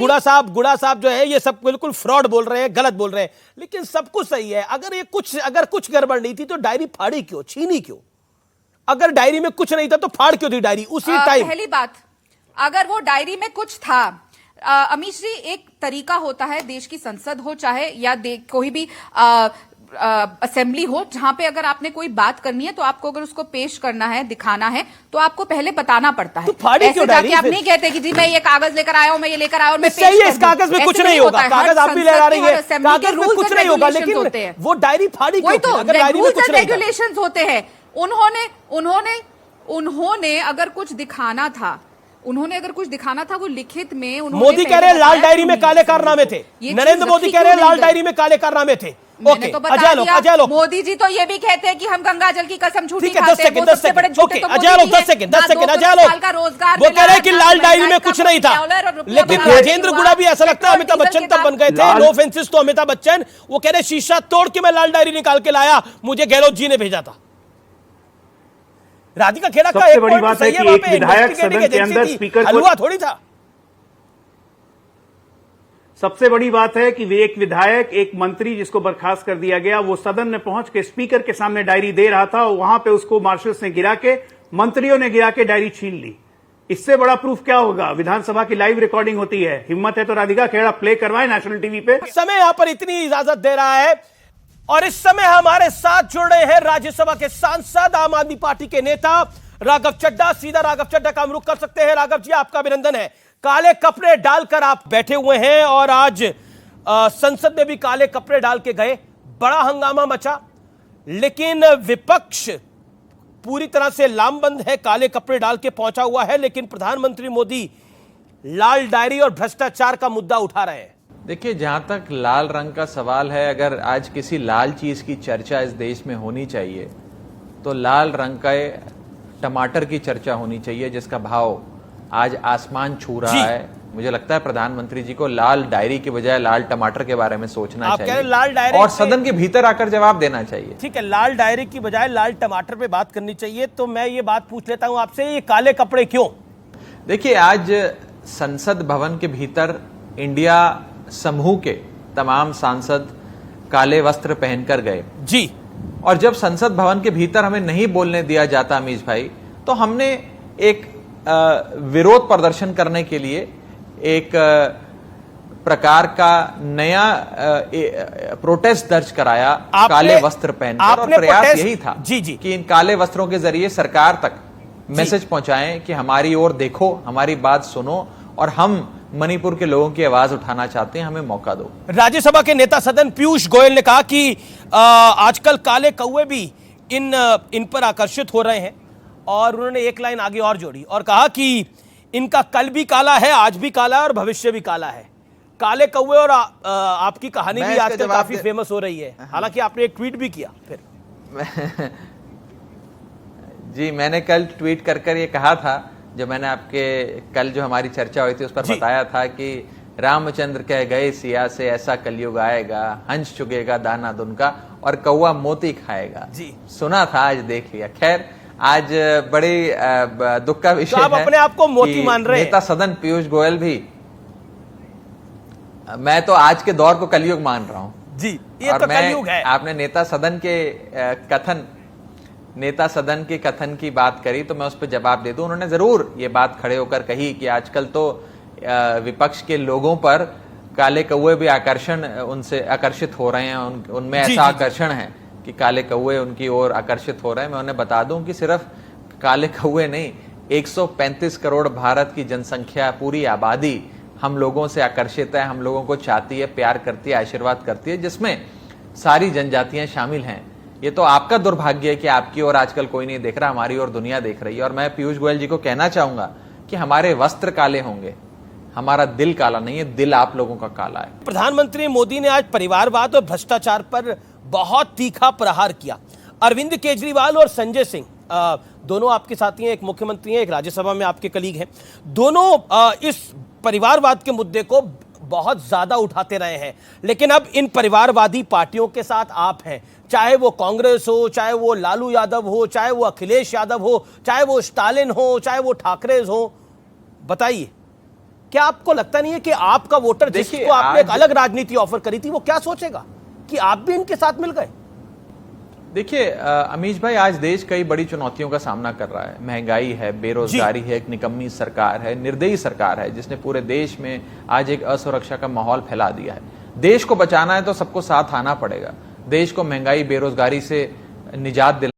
गुड़ा साहब जो है ये सब बिल्कुल फ्रॉड बोल रहे हैं, गलत बोल रहे हैं, लेकिन सब कुछ सही है। अगर कुछ गड़बड़ नहीं थी तो डायरी फाड़ी क्यों, छीनी क्यों? अगर डायरी में कुछ नहीं था तो फाड़ क्यों दी डायरी उसी टाइम? पहली बात, अगर वो डायरी में कुछ था, अमीश जी, एक तरीका होता है, देश की संसद हो चाहे या कोई भी असेंबली हो, जहां पे अगर आपने कोई बात करनी है तो आपको अगर उसको पेश करना है, दिखाना है, तो आपको पहले बताना पड़ता है। तो फाड़ी क्यों डायरी? आप नहीं कहते कि जी मैं ये कागज लेकर आया हूं, मैं ये लेकर आया हूं, मैं सही है, इस कागज में कुछ नहीं होगा, कागज आप भी लहरा रही है, कागज में कुछ नहीं होगा, लेकिन वो डायरी फाड़ी क्यों? तो रूल्स एंड रेगुलेशंस होते हैं। उन्होंने अगर कुछ दिखाना था, वो लिखित में मोदी कह रहे हैं लाल डायरी में काले कारनामे थे, नरेंद्र मोदी कह रहे हैं लाल डायरी में काले कारनामे थे। ओके, तो अजय लोग मोदी जी तो ये भी कहते हैं कि हम गंगा जल की कसम झूठी खाते हैं। 10 सेकंड अजय लोग वो कह रहे हैं कि लाल डायरी में कुछ नहीं था, लेकिन राजेंद्र गुड़ा भी ऐसा लगता है अमिताभ बच्चन तब बन गए थे। नो ऑफेंसेस तो अमिताभ बच्चन, वो कह रहे शीशा तोड़ के मैं लाल डायरी निकाल के लाया, मुझे गहलोत जी ने भेजा था। राधिका खेड़ा का एक बड़ी बात है कि एक विधायक सदन के अंदर स्पीकर हलवा थोड़ी था। सबसे बड़ी बात है कि वे एक विधायक, एक मंत्री जिसको बर्खास्त कर दिया गया, वो सदन में पहुंच के स्पीकर के सामने डायरी दे रहा था, वहां पे उसको मार्शल्स ने गिरा के, मंत्रियों ने गिरा के डायरी छीन ली। इससे बड़ा प्रूफ क्या होगा? विधानसभा की लाइव रिकॉर्डिंग होती है। हिम्मत है तो राधिका खेड़ा प्ले करवाए नेशनल टीवी पे। समय यहां पर इतनी इजाजत दे रहा है और इस समय हमारे साथ जुड़ रहे हैं राज्यसभा के सांसद, आम आदमी पार्टी के नेता राघव चड्ढा। सीधा राघव चड्ढा का हम रुख कर सकते हैं। राघव जी, आपका अभिनंदन है। काले कपड़े डालकर आप बैठे हुए हैं और आज संसद में भी काले कपड़े डाल के गए, बड़ा हंगामा मचा, लेकिन विपक्ष पूरी तरह से लामबंद है, काले कपड़े डाल के पहुंचा हुआ है, लेकिन प्रधानमंत्री मोदी लाल डायरी और भ्रष्टाचार का मुद्दा उठा रहे हैं। देखिए, जहां तक लाल रंग का सवाल है, अगर आज किसी लाल चीज की चर्चा इस देश में होनी चाहिए तो लाल रंग का टमाटर की चर्चा होनी चाहिए, जिसका भाव आज आसमान छू रहा है। मुझे लगता है प्रधानमंत्री जी को लाल डायरी के बजाय लाल टमाटर के बारे में सोचना चाहिए, लाल डायरी और सदन के भीतर आकर जवाब देना चाहिए। ठीक है, लाल डायरी की बजाय लाल टमाटर पे बात करनी चाहिए। तो मैं ये बात पूछ लेता हूं आपसे, ये काले कपड़े क्यों? देखिए, आज संसद भवन के भीतर इंडिया समूह के तमाम सांसद काले वस्त्र पहनकर गए जी, और जब संसद भवन के भीतर हमें नहीं बोलने दिया जाता अमीश भाई, तो हमने एक विरोध प्रदर्शन करने के लिए एक प्रकार का नया प्रोटेस्ट दर्ज कराया काले वस्त्र पहनकर, और प्रयास यही था जी कि इन काले वस्त्रों के जरिए सरकार तक मैसेज पहुंचाएं कि हमारी ओर देखो, हमारी बात सुनो, और हम मणिपुर के लोगों की आवाज उठाना चाहते हैं, हमें मौका दो। राज्यसभा के नेता सदन पीयूष गोयल ने कहा कि आजकल काले कौवे भी इन पर आकर्षित हो रहे हैं, और उन्होंने एक लाइन आगे और जोड़ी और कहा कि इनका कल भी काला है, आज भी काला है और भविष्य भी काला है। काले कौवे और आपकी कहानी भी आजकल काफी फेमस हो रही है, हालांकि आपने एक ट्वीट भी किया फिर। जी, मैंने कल ट्वीट कर ये कहा था, जो मैंने आपके कल जो हमारी चर्चा हुई थी उस पर बताया था कि रामचंद्र कह गए सिया से ऐसा कलयुग आएगा, हंस चुगेगा दाना दुनका और कौवा मोती खाएगा। जी, सुना था, आज देख लिया। खैर, आज बड़े दुख का विषय है। आप अपने आप को मोती मान रहे हैं। नेता सदन पीयूष गोयल भी, मैं तो आज के दौर को कलयुग मान रहा हूं जी, ये तो कलयुग है। आपने नेता सदन के कथन की बात करी, तो मैं उस पर जवाब दे दूं। उन्होंने जरूर ये बात खड़े होकर कही कि आजकल तो विपक्ष के लोगों पर काले कौवे भी उनसे आकर्षित हो रहे हैं, उनमें ऐसा आकर्षण है कि काले कौवे उनकी ओर आकर्षित हो रहे हैं। मैं उन्हें बता दूं कि सिर्फ काले कौवे नहीं, 135 करोड़ भारत की जनसंख्या, पूरी आबादी हम लोगों से आकर्षित है, हम लोगों को चाहती है, प्यार करती है, आशीर्वाद करती है, जिसमें सारी जनजातियां शामिल हैं। ये तो आपका दुर्भाग्य है कि आपकी ओर आजकल कोई नहीं देख रहा, हमारी ओर दुनिया देख रही है। और मैं पीयूष गोयल जी को कहना चाहूंगा कि हमारे वस्त्र काले होंगे, हमारा दिल काला नहीं है, दिल आप लोगों का काला है। प्रधानमंत्री मोदी ने आज परिवारवाद और भ्रष्टाचार पर बहुत तीखा प्रहार किया। अरविंद केजरीवाल और संजय सिंह दोनों आपके साथी हैं, एक मुख्यमंत्री हैं, एक राज्यसभा में आपके कलीग हैं। दोनों इस परिवारवाद के मुद्दे को बहुत ज्यादा उठाते रहे हैं, लेकिन अब इन परिवारवादी पार्टियों के साथ आप हैं, चाहे वो कांग्रेस हो, चाहे वो लालू यादव हो, चाहे वो अखिलेश यादव हो, चाहे वो स्टालिन हो, चाहे वो ठाकरे हो। बताइए। क्या आपको लगता नहीं है कि आपका वोटर देखिए, जिसको आपने एक आज- अलग राजनीति ऑफर करी थी वो क्या सोचेगा कि आप भी इनके साथ मिल गए? देखिए अमीश भाई, आज देश कई बड़ी चुनौतियों का सामना कर रहा है। महंगाई है, बेरोजगारी है, एक निकम्मी सरकार है, निर्दयी सरकार है जिसने पूरे देश में आज एक असुरक्षा का माहौल फैला दिया है। देश को बचाना है तो सबको साथ आना पड़ेगा। देश को महंगाई, बेरोजगारी से निजात दिला